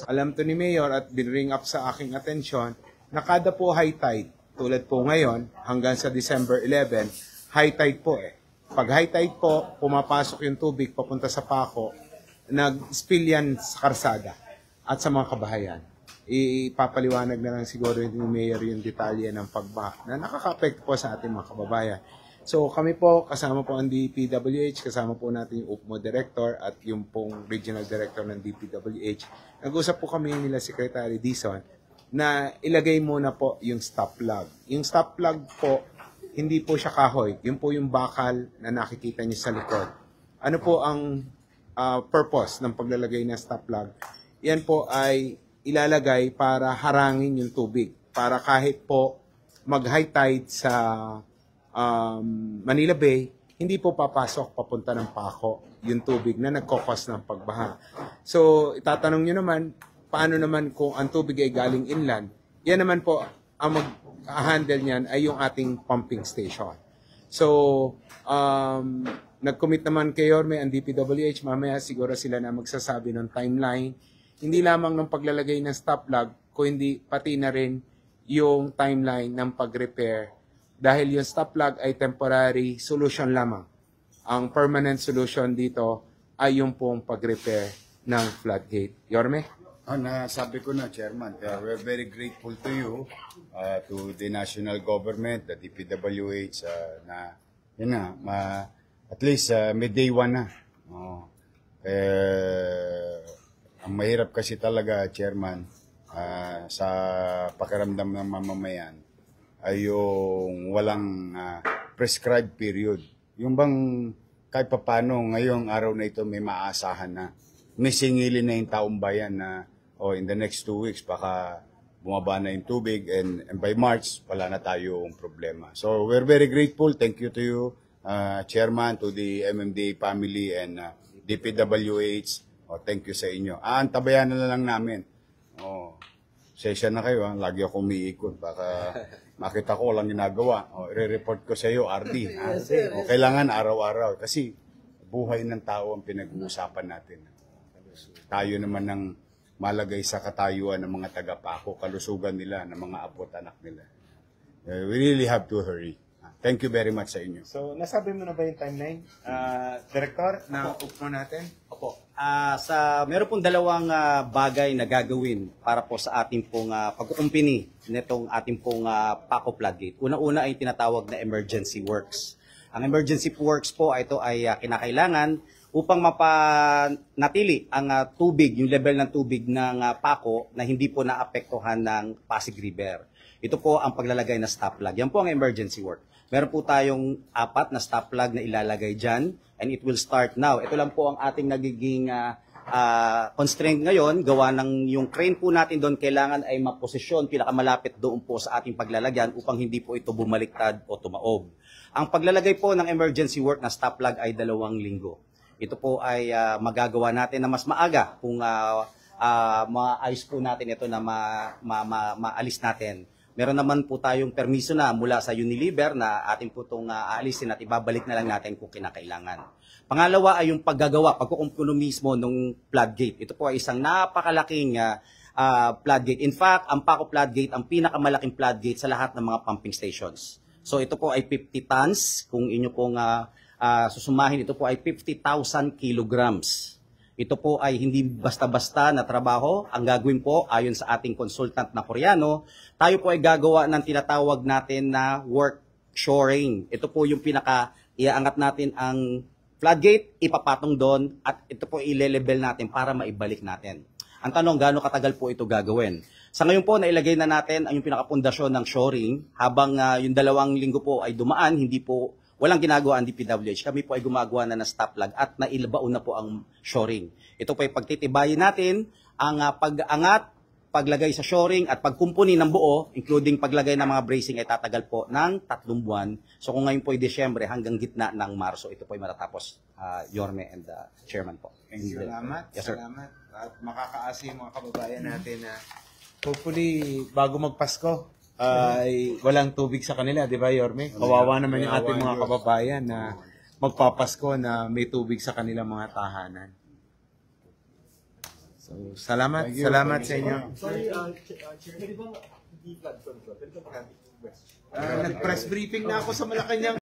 Alam to ni Mayor at binring up sa aking atensyon na kada po high tide, tulad po ngayon hanggang sa December 11, high tide po eh. Pag high tide po, pumapasok yung tubig papunta sa Paco, nag-spill yan sa karsada at sa mga kabahayan. Ipapaliwanag na lang siguro ni Mayor yung detalye ng pagbaha na nakaka-affect po sa ating mga kababayan. So kami po, kasama po ang DPWH, kasama po natin yung UPMO Director at yung pong Regional Director ng DPWH. Nag-usap po kami nila Secretary Dizon na ilagay muna po yung stop plug. Yung stop plug po, hindi po siya kahoy. Yun po yung bakal na nakikita niyo sa likod. Ano po ang purpose ng paglalagay ng stop plug? Yan po ay ilalagay para harangin yung tubig. Para kahit po mag-high tide sa Manila Bay, hindi po papasok papunta ng Paco yung tubig na nagkokos ng pagbaha. So, itatanong nyo naman, paano naman kung ang tubig ay galing inland? Yan naman po, ang mag-handle niyan ay yung ating pumping station. So, nag-commit naman kay Yorme ang DPWH, mamaya siguro sila na magsasabi ng timeline. Hindi lamang ng paglalagay ng stop plug, kundi pati na rin yung timeline ng pag-repair. Dahil yung stop plug ay temporary solution lamang. Ang permanent solution dito ay yung pong pag-repair ng floodgate. Yorme? Nasabi ko na, Chairman, we're very grateful to you, to the national government, the DPWH, na yun na, at least may day one na. Ang mahirap kasi talaga, Chairman, sa pakiramdam ng mamamayan, ay yung walang prescribed period. Yung bang kahit papano ngayong araw na ito may maasahan na. May singilin na yung taong bayan na in the next 2 weeks baka bumaba na yung tubig and by March wala na tayong problema. So we're very grateful. Thank you to you, Chairman, to the MMDA family and DPWH. Thank you sa inyo. Antabayan na lang namin. Session na kayo. Lagi ako umiikot. Baka makita ko walang ginagawa. I-report ko sa iyo, RD. Kailangan araw-araw. Kasi buhay ng tao ang pinag-uusapan natin. Tayo naman ng malagay sa katayuan ng mga taga-Paco, kalusugan nila, ng mga apo at anak nila. We really have to hurry. Thank you very much sa inyo. So, nasabi mo na ba yung timeline? Director, na-upmo natin? Opo. Meron pong dalawang bagay na gagawin para po sa ating pong pagkukumpini nitong ating pong Paco floodgate. Una-una ay tinatawag na emergency works. Ang emergency works po ito ay kinakailangan upang mapanatili ang tubig, yung level ng tubig ng Paco na hindi po naapektuhan ng Pasig River. Ito po ang paglalagay na stop plug. Yan po ang emergency work. Meron po tayong 4 na stop plug na ilalagay dyan and it will start now. Ito lang po ang ating nagiging constraint ngayon. Gawa ng yung crane po natin doon kailangan ay maposisyon pinakamalapit doon po sa ating paglalagyan upang hindi po ito bumaliktad o tumaob. Ang paglalagay po ng emergency work na stop plug ay 2 linggo. Ito po ay magagawa natin na mas maaga kung maayos po natin ito na maalis natin. Meron naman po tayong permiso na mula sa Unilever na atin po itong aalisin at ibabalik na lang natin kung kinakailangan. Pangalawa ay yung paggagawa, pagkukumpuno mismo ng floodgate. Ito po ay isang napakalaking floodgate. In fact, ang Paco floodgate, ang pinakamalaking floodgate sa lahat ng mga pumping stations. So ito po ay 50 tons. Kung inyo pong susumahin, ito po ay 50,000 kilograms. Ito po ay hindi basta-basta na trabaho. Ang gagawin po, ayon sa ating consultant na Koreano, tayo po ay gagawa ng tinatawag natin na work shoring. Ito po yung iaangat natin ang floodgate, ipapatong doon, at ito po i-level natin para maibalik natin. Ang tanong, gaano katagal po ito gagawin? Sa ngayon po, nailagay na natin ang yung pinakapundasyon ng shoring. Habang yung 2 linggo po ay dumaan, walang ginagawa ang DPWH. Kami po ay gumagawa na ng stop plug at nailabaon na po ang shoring. Ito po ay pagtitibayin natin ang pag-angat, paglagay sa shoring at pagkumpuni ng buo, including paglagay ng mga bracing ay tatagal po ng 3 buwan. So kung ngayon po ay Desyembre hanggang gitna ng Marso, ito po ay matatapos, Yorme and Chairman po. Salamat. Yes, sir. Salamat. At makakaasa yung mga kababayan natin na hopefully bago magpasko, ay walang tubig sa kanila, di ba, Yorme? Kawawa naman yung ating mga kababayan na magpapasko na may tubig sa kanilang mga tahanan. So, salamat. Thank you. Salamat sa inyo. Sorry, Chair, pwede ba hindi flood control? Pwede ba maraming question? Nag-press briefing na ako sa Malacanang.